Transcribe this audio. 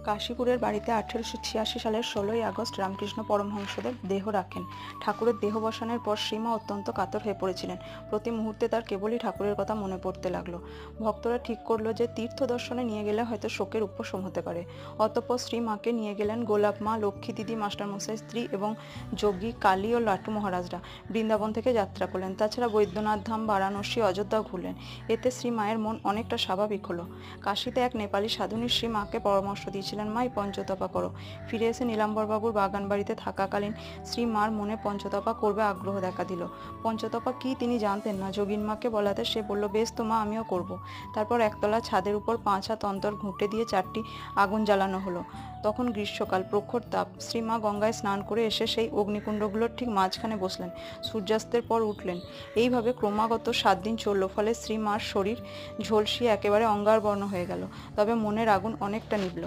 কাশীপুরের বাড়িতে 1886 সালের 16ই আগস্ট রামকৃষ্ণ পরমহংসদেব দেহ রাখেন। ঠাকুরের দেহ বসানোর পর শ্রীমা অত্যন্ত কাতর হয়ে পড়েছিলেন। প্রতি মুহূর্তে তার কেবলই ঠাকুরের কথা মনে পড়তে লাগলো। ভক্তরা ঠিক করলো যে তীর্থ দর্শনে নিয়ে গেলে হয়তো শোকের উপশম হতে পারে। অতঃপর শ্রীমাকে নিয়ে গেলেন গোলাপ মা, লক্ষ্মী দিদি, মাস্টারমশাই স্ত্রী এবং যোগী কালী ও লাটু মহারাজরা। বৃন্দাবন থেকে যাত্রা করলেন। তাছাড়া বৈদ্যনাথ ধাম, বারাণসী, অযোধ্যাও ঘুরলেন। এতে শ্রীমায়ের মন অনেকটা স্বাভাবিক হলো। কাশীতে এক নেপালি সাধুনী শ্রীমাকে পরামর্শ দিয়েছিলেন, মাই পঞ্চতপা করো। ফিরে এসে নীলাম্বরবাবুর বাগান বাড়িতে থাকাকালীন শ্রীমার মনে পঞ্চতপা করবে আগ্রহ দেখা দিল। পঞ্চতপা কি তিনি জানতেন না। যোগীনমাকে বলাতে সে বলল, বেশ তো মা, আমিও করব। তারপর একতলা ছাদের উপর 5 হাত অন্তর ঘুঁটে দিয়ে 4টি আগুন জ্বালানো হলো। তখন গ্রীষ্মকাল, প্রখর তাপ। শ্রীমা গঙ্গায় স্নান করে এসে সেই অগ্নিকুণ্ডগুলোর ঠিক মাঝখানে বসলেন। সূর্যাস্তের পর উঠলেন। এইভাবে ক্রমাগত 7 দিন চলল। ফলে শ্রীমার শরীর ঝলসিয়ে একেবারে অঙ্গারবর্ণ হয়ে গেল। তবে মনের আগুন অনেকটা নিভল।